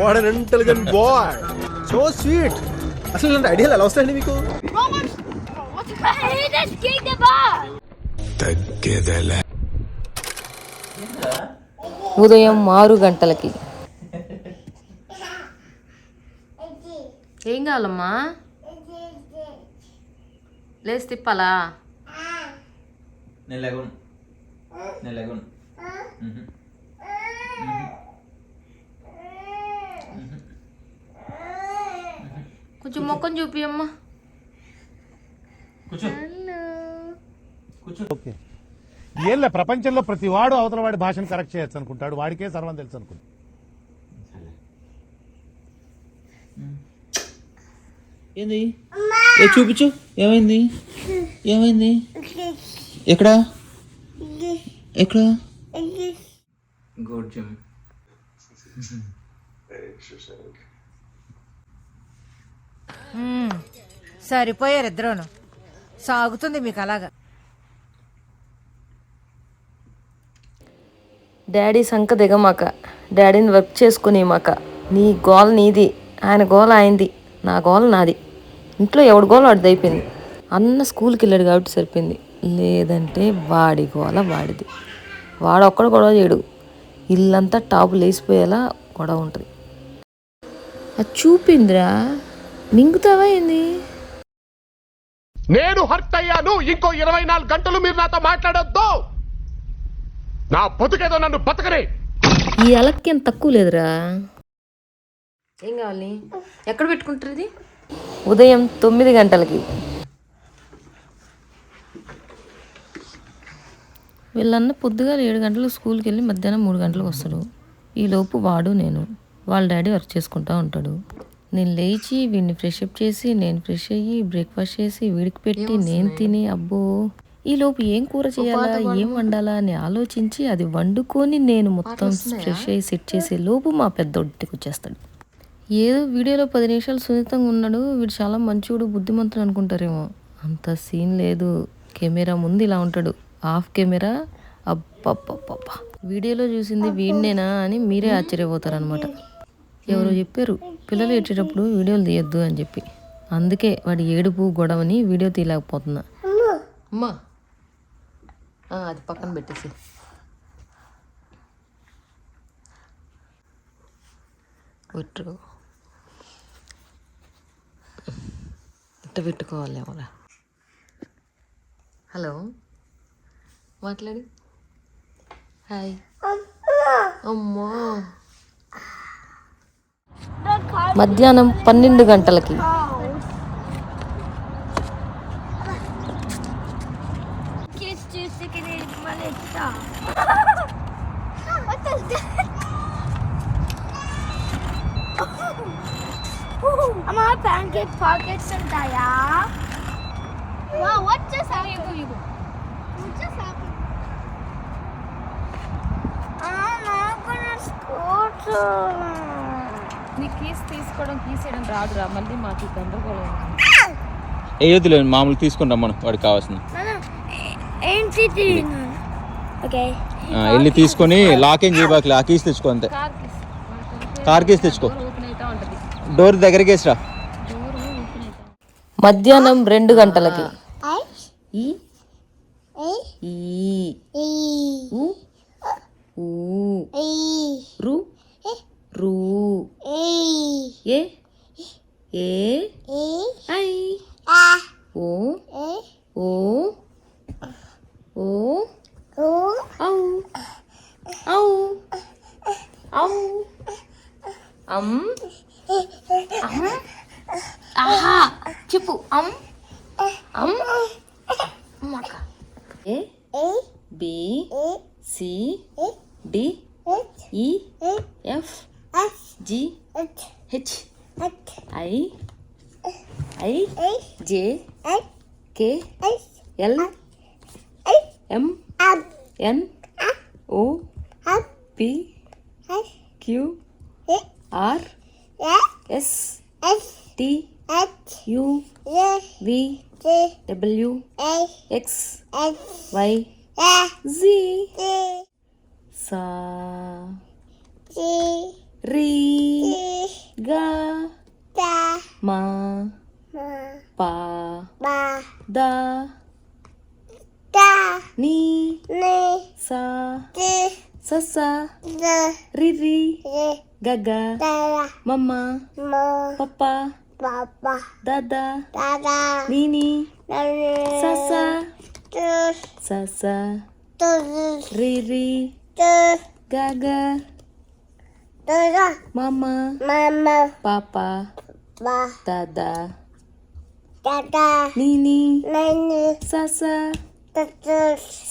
What N intelligent boy, so sweet. అసలు ఇలాంటి ఐడియాలు ఎలా వస్తాయండి మీకు? ఉదయం 6 గంటలకి. ఏం కావాలమ్మా? లేచి తిప్పాలా? కొంచెం మొక్కం చూపి అమ్మా. ఓకే, ఏళ్ళ ప్రపంచంలో ప్రతి వాడు అవతల వాడి భాషను కరెక్ట్ చేయొచ్చు అనుకుంటాడు, వాడికే సర్వం తెలుసు అనుకుంటాడు. ఏంది? చూపించు, ఏమైంది? ఏమైంది? ఎక్కడ ఎక్కడ? Good gym. సరిపోయారు ఇద్దరును. సాగుతుంది మీకు అలాగా. డాడీ సంక దిగమాక, డాడీని వర్క్ చేసుకుని మాక. నీ గోల నీది, ఆయన గోల ఆయనది, నా గోల నాది. ఇంట్లో ఎవడి గోల వాడిది అయిపోయింది. అన్న స్కూల్కి వెళ్ళాడు కాబట్టి సరిపోయింది, లేదంటే వాడి గోల వాడిది. వాడు ఒక్కడు గొడవ చేయడు, ఇల్లంతా టాపు లేచిపోయేలా గొడవ ఉంటుంది. అది చూపిందిరా, మింగుతావా ఏంది? నేను హర్ట్ అయ్యాను. ఇంకో 24 గంటలు మీరు నాతో మాట్లాడొద్దు. నా బతుకేదో నన్ను బతకరే. ఈ అలక్కి ఏం తక్కువ లేదురా. ఏం కావాలి? ఎక్కడ పెట్టుకుంటారు ఇది? ఉదయం 9 గంటలకి. వీళ్ళన్న పొద్దుగా 7 గంటలకు స్కూల్కి వెళ్ళి మధ్యాహ్నం 3 గంటలకు వస్తాడు. ఈలోపు వాడు నేను వాళ్ళ డాడీ వర్క్ చేసుకుంటూ ఉంటాడు. నేను లేచి వీడిని ఫ్రెష్ అప్ చేసి, నేను ఫ్రెష్ అయ్యి బ్రేక్ఫాస్ట్ చేసి వీడికి పెట్టి నేను తిని, అబ్బో ఈలోపు ఏం కూర చేయాలా, ఏం వండాలా అని ఆలోచించి అది వండుకొని నేను మొత్తం ఫ్రెష్ అయ్యి సెట్ చేసే లోపు మా పెద్దోడికి వచ్చేస్తాడు. ఏదో వీడియోలో 10 నిమిషాలు సున్నితంగా ఉన్నాడు, వీడు చాలా మంచివాడు బుద్ధిమంతుడు అనుకుంటారేమో. అంత సీన్ లేదు. కెమెరా ముందు ఇలా ఉంటాడు, ఆఫ్ కెమెరా అబ్బబ్బబ్బబ్బా. వీడియోలో చూసింది వీడినేనా అని మీరే ఆశ్చర్యపోతారు అనమాట. ఎవరో చెప్పారు పిల్లలు ఏడ్చేటప్పుడు వీడియోలు తీయొద్దు అని చెప్పి. అందుకే వాడి ఏడుపు గొడవని వీడియో తీయలేకపోతున్నా. అమ్మా అది పక్కన పెట్టేసి పెట్టు, ఇట్ట పెట్టుకోవాలి ఎవరా. హలో, మాట్లాడు. హాయ్. అమ్మా మధ్యాహ్నం 12 గంటలకి. అమ్మా ప్యాన్కేక్ పాకెట్స్ ఉంటాయా? వచ్చేసాను. నీ కీస్ తీసుకోవడం కీసేయడం రాదురా, మళ్ళీ మాకు గందరగోళం. ఏదిలే మామూలు తీసుకుని రమ్మను, వాడికి కావాల్సింది. వెళ్ళి తీసుకొని లాక్ ఏం చేయబాకి, ఆ కీస్ తెచ్చుకో అంతే. కార్ కీస్ తెచ్చుకో, డోర్ దగ్గరికి వేసిరా. మధ్యాహ్నం 2 గంటలకి. రు ఏ ఏ ఐ ఓ ఓ ఓ ఔ ఔ ఔ అమ్ అమ్ ఆహా చెప్పు. అమ్ అమ్ అమ్మక. A B C D E F G H I I J K L M N O P Q R S T U V W X Y Z. సా రీ గా మా పా దా నీ సా ససా రిరి గగ మమ్మ పప్ప దాదా నీని ససా ససా రిరి గగ మమ్మ పాప దాదా నీని ససా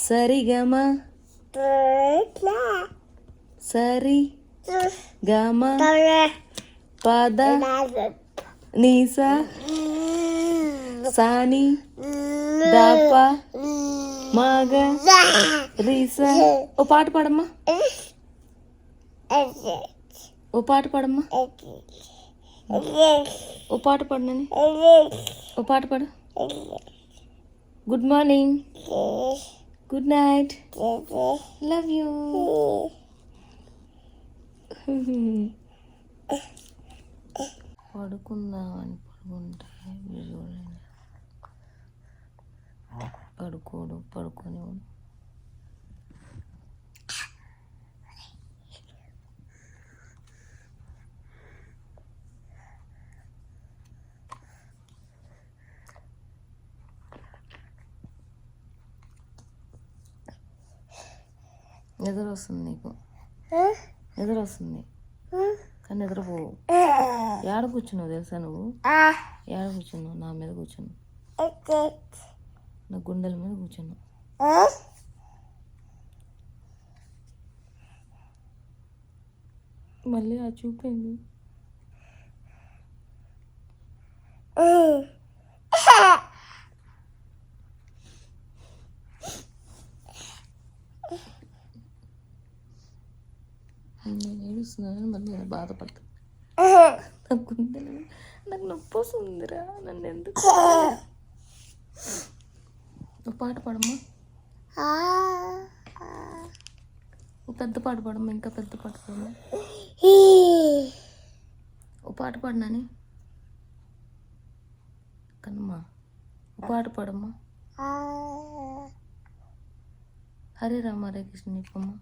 సరిగమ సరి గమ పద నీస సాని దాప మగ రీస. ఓ పాట పాడమ్మా, ఓ పాట పాడమ్మా, ఓ పాట పాడనని, ఓ పాట పాడు. Good morning, good night, love you. పడుకుందామని పడుకుంటే పడుకోడు, పడుకొని నిద్ర వస్తుంది నీకు, నిద్ర వస్తుంది కానీ నిద్రపోవు. ఏడ కూర్చున్నావు తెలుసా నువ్వు? ఏడ కూర్చున్నావు? నా మీద కూర్చున్నావు, నా గుండెల మీద కూర్చున్నావు. మళ్ళీ ఆ చూపింది. నేను ఏడుస్తున్నానని మళ్ళీ నేను బాధపడతా. నా గుండెలు, నాకు నొప్పి వస్తుందిరా, నన్ను ఎందుకు. ఒక పాట పాడమ్మా, ఒక పెద్ద పాట పాడమ్మా, ఇంకా పెద్ద పాట పాడమ్మా. ఓ పాట పాడినాని కన్నమ్మా, ఒక పాట పాడమ్మా. హరే రామ హరే కృష్ణ చెప్పమ్మా.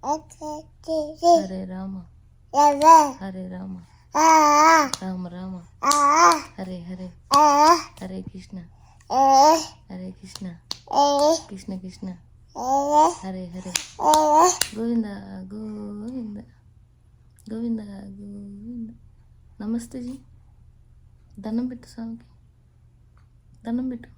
హరే రామ హరే రామ రామ రామ హరే హరే, హరే కృష్ణ హరే కృష్ణ కృష్ణ కృష్ణ హరే హరే, గోవింద గోవింద గోవింద గోవింద. నమస్తే జీ, దండం పెట్టు స్వామికి, దండం పెట్టు.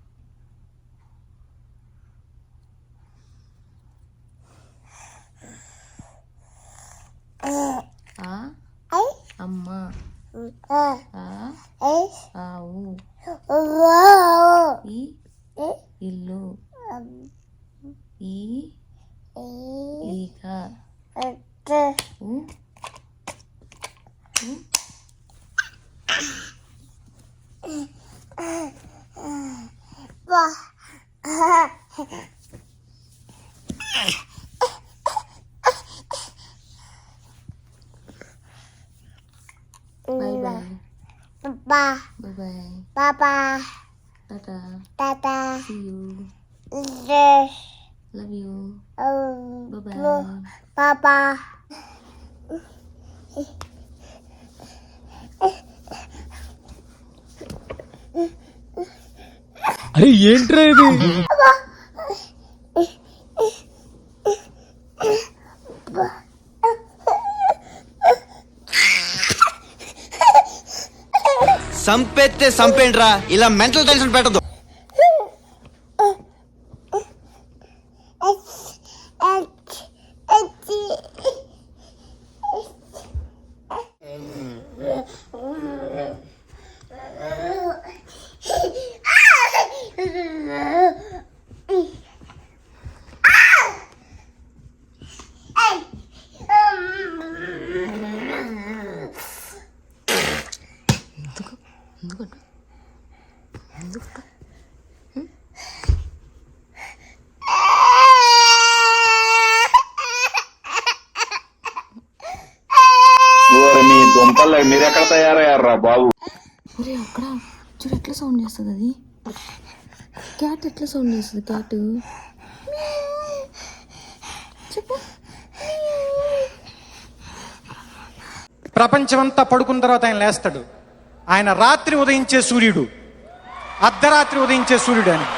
అమ్మ, ఆవు, ఈ ఇల్లు, ఈ ఈక, bye bye, bye bye, papa, tata, tata, see you, love you, bye bye, papa. అరే ఏంట్రా ఇది? సంపెత్తే సంపేంట్రా, ఇలా మెంటల్ టెన్షన్ పెట్టదు. వాళ్ళే మీరు ఎక్కడ తయారయ్యారా బాబు? ఒరే అక్కడ చూడు ఎట్లా సౌండ్ చేస్తుంది అది. క్యాట్ ఎట్లా సౌండ్ చేస్తుంది క్యాట్? చెప్పు. ప్రపంచమంతా పడుకున్న తర్వాత ఆయన లేస్తాడు. ఆయన రాత్రి ఉదయించే సూర్యుడు, అర్ధరాత్రి ఉదయించే సూర్యుడు అని.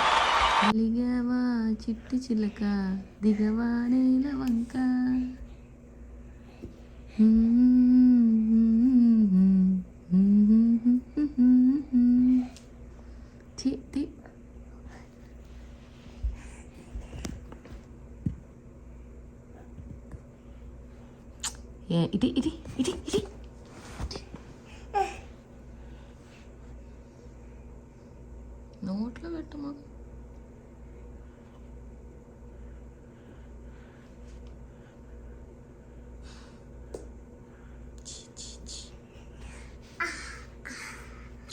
అలిగావా చిట్టి చిలక దిగవా నేల వంక. ఇది ఇది ఇది ఇది నోట్లో పెట్టమా.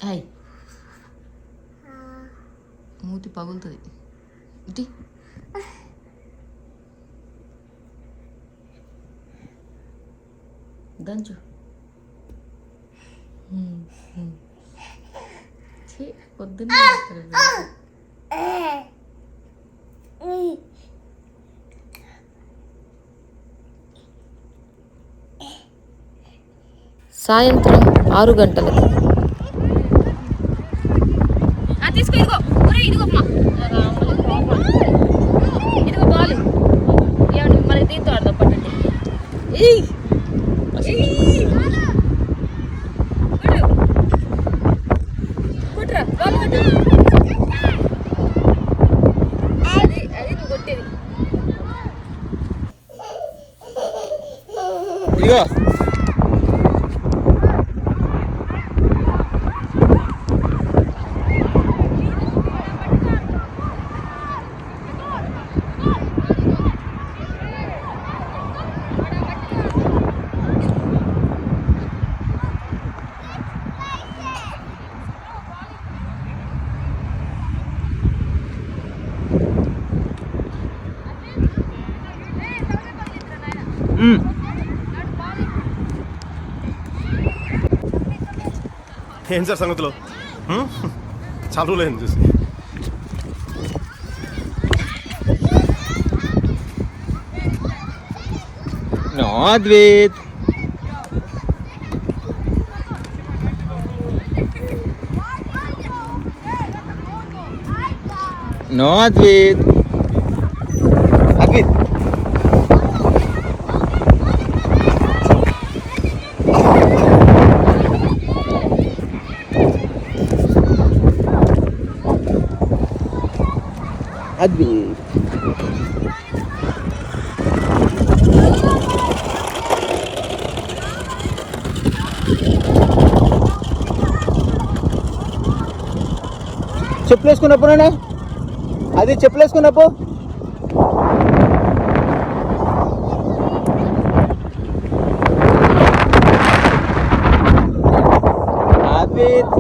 అయ్ మూతి పగులుతుంది. ఇది దంచు. పొద్దున్నే సాయంత్రం 6 గంటలకు. తీసుకో ఇదిగో ఇదిగో ఇదిగో బాలు. ఏమండి మనకి దీంతో ఆడదాం పట్టండి. ఇదిగో ఏం సార్ సంగతిలో? చాలా రోజులు చూసి. నో అద్వైత్. నో అద్వైత్. అద్వైత్ అద్వైత్. చెప్పులు వేసుకున్నప్పుడే అది చెప్పులు వేసుకున్నప్పుడు అద్వైత్.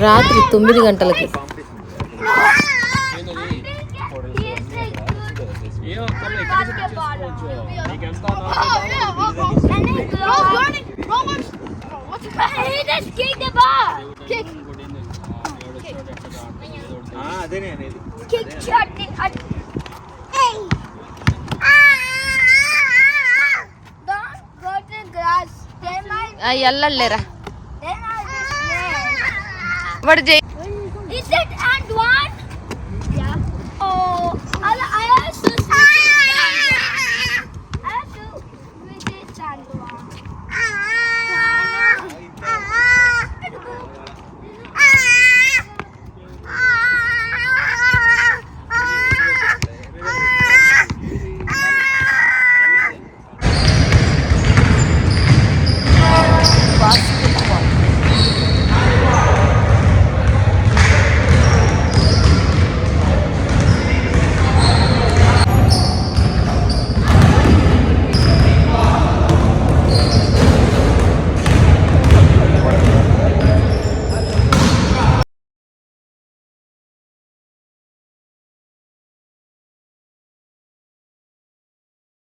రాత్రి 9 గంటలకి. ఎల్లలేరా వాడు